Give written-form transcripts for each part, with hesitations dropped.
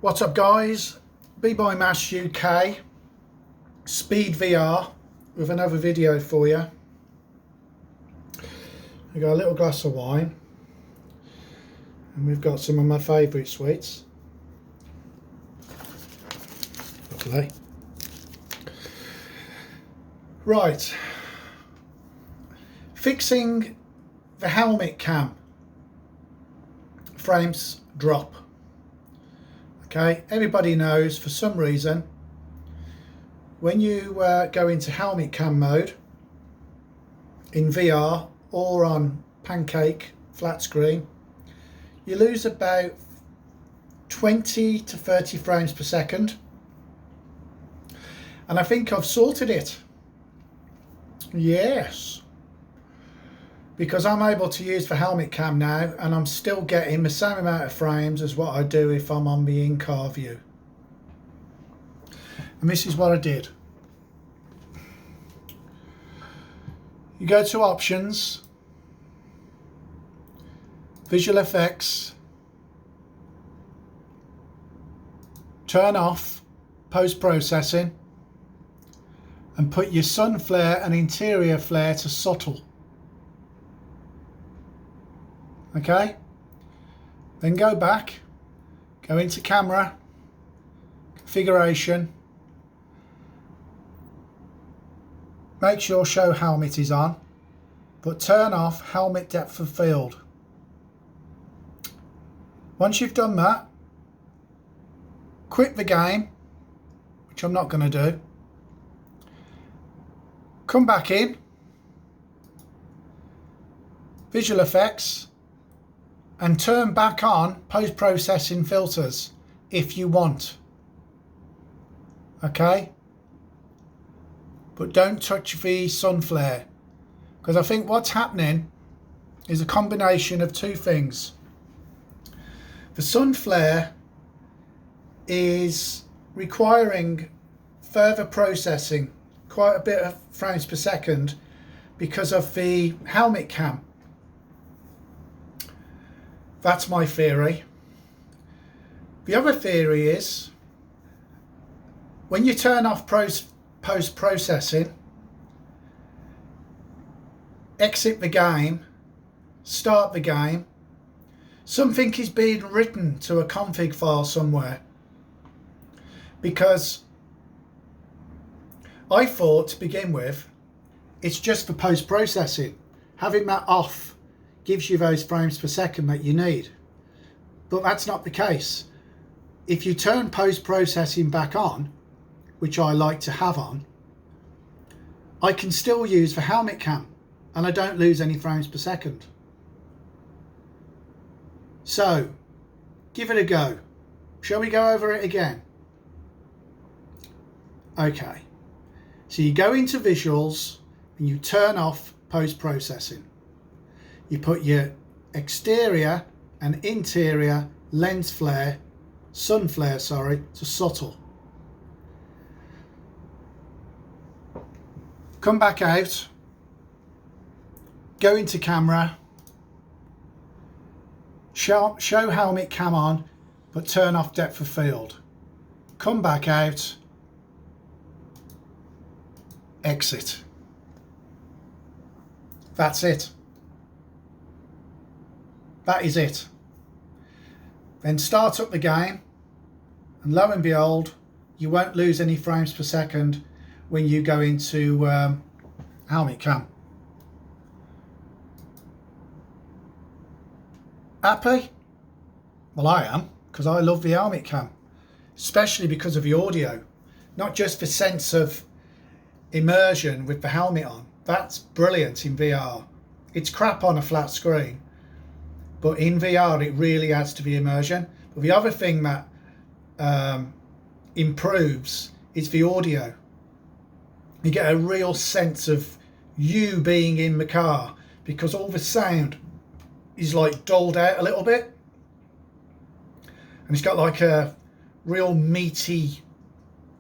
What's up guys, Be By Mash UK, Speed VR with another video for you. We got a little glass of wine and we've got some of my favourite sweets. Lovely. Right, fixing the helmet cam, frames drop. Okay, everybody knows for some reason when you go into helmet cam mode in VR or on pancake flat screen, you lose about 20 to 30 frames per second, and I think I've sorted it. Yes, because I'm able to use the helmet cam now and I'm still getting the same amount of frames as what I do if I'm on the in-car view. And this is what I did. You go to options, visual effects, turn off post-processing and put your sun flare and interior flare to subtle. Okay, then go back, go into camera, configuration, make sure show helmet is on, but turn off helmet depth of field. Once you've done that, quit the game, which I'm not going to do, come back in, visual effects, and turn back on post-processing filters if you want. Okay, but don't touch the sun flare, because I think what's happening is a combination of two things. The sun flare is requiring further processing, quite a bit of frames per second, because of the helmet cam. That's my theory. The other theory is when you turn off post-processing, exit the game, start the game, something is being written to a config file somewhere. Because I thought to begin with, it's just for post-processing. Having that off gives you those frames per second that you need, but that's not the case. If you turn post-processing back on, which I like to have on, I can still use the helmet cam and I don't lose any frames per second. So give it a go. Shall we go over it again? Okay, so you go into visuals and you turn off post-processing. You put your exterior and interior lens flare, sun flare, sorry, to subtle. Come back out, go into camera, show helmet cam on, but turn off depth of field. Come back out, exit. That's it. That is it. Then start up the game and lo and behold, you won't lose any frames per second when you go into helmet cam. Happy? Well, I am, because I love the helmet cam, especially because of the audio, not just the sense of immersion with the helmet on. That's brilliant in VR. It's crap on a flat screen, but in VR it really adds to the immersion. But the other thing that improves is the audio. You get a real sense of you being in the car, because all the sound is like dulled out a little bit, and it's got like a real meaty,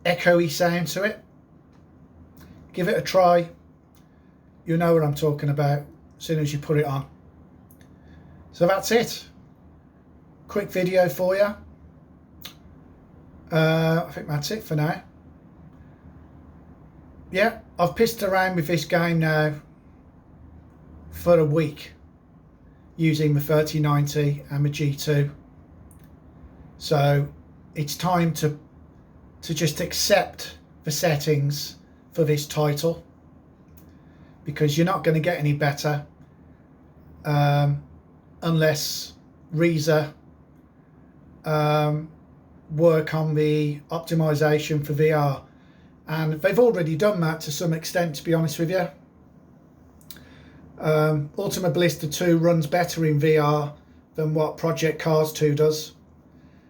echoey sound to it. Give it a try. You know what I'm talking about as soon as you put it on. So that's it. Quick video for you. I think that's it for now. Yeah, I've pissed around with this game now for a week using the 3090 and the G2. So it's time to just accept the settings for this title, because you're not going to get any better unless Reza work on the optimization for VR, and they've already done that to some extent, to be honest with you. Automobilista 2 runs better in VR than what Project Cars 2 does,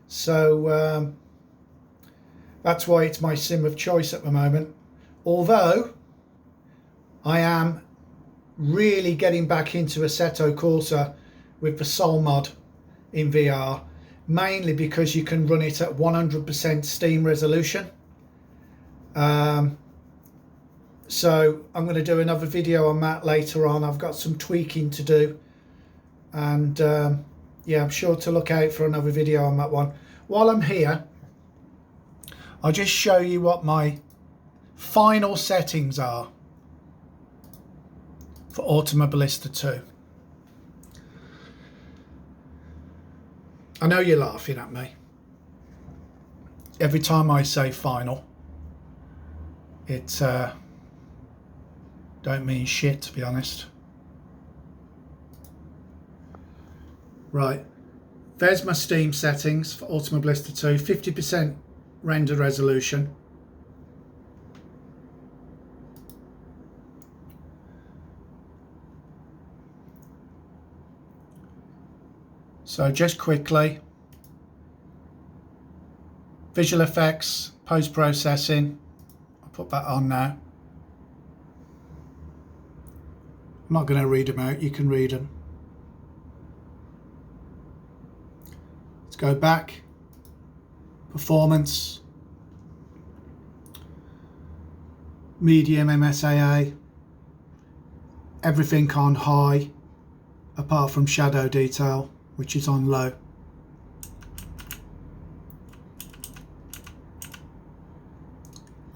so that's why it's my sim of choice at the moment. Although I am really getting back into Assetto Corsa with the Soul mod in VR, mainly because you can run it at 100% Steam resolution. So I'm going to do another video on that later on. I've got some tweaking to do, and yeah, I'm sure to look out for another video on that one. While I'm here, I'll just show you what my final settings are for Automobilista 2. I know you're laughing at me. Every time I say final, it don't mean shit, to be honest. Right, there's my Steam settings for Automobilista 2. 50% render resolution. So just quickly, visual effects, post-processing, I'll put that on now. I'm not going to read them out, you can read them. Let's go back, performance, medium MSAA, everything on high apart from shadow detail, which is on low.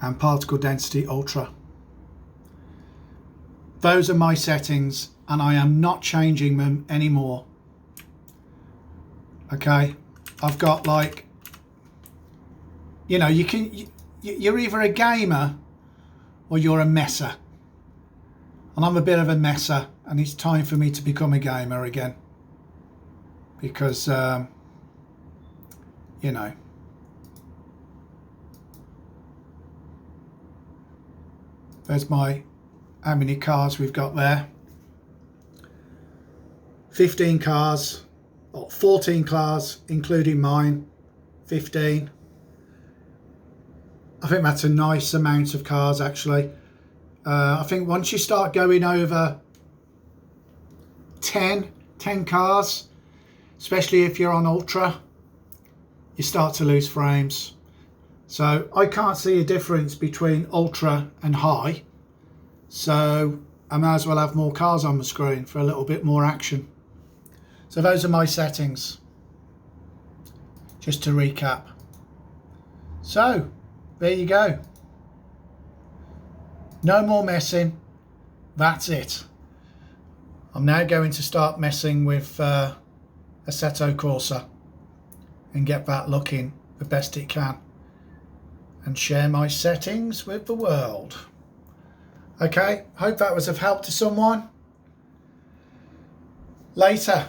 And particle density ultra. Those are my settings, and I am not changing them anymore. Okay, I've got, like, you know, you're either a gamer or you're a messer, and I'm a bit of a messer, and it's time for me to become a gamer again, because you know, there's my how many cars we've got there. 15 cars, or 14 cars including mine. 15. I think that's a nice amount of cars, actually. I think once you start going over 10 cars, especially if you're on ultra, you start to lose frames. So I can't see a difference between ultra and high, so I may as well have more cars on the screen for a little bit more action. So those are my settings, just to recap. So there you go, no more messing, that's it. I'm now going to start messing with Assetto Corsa and get that looking the best it can, and share my settings with the world. Okay, hope that was of help to someone. Later.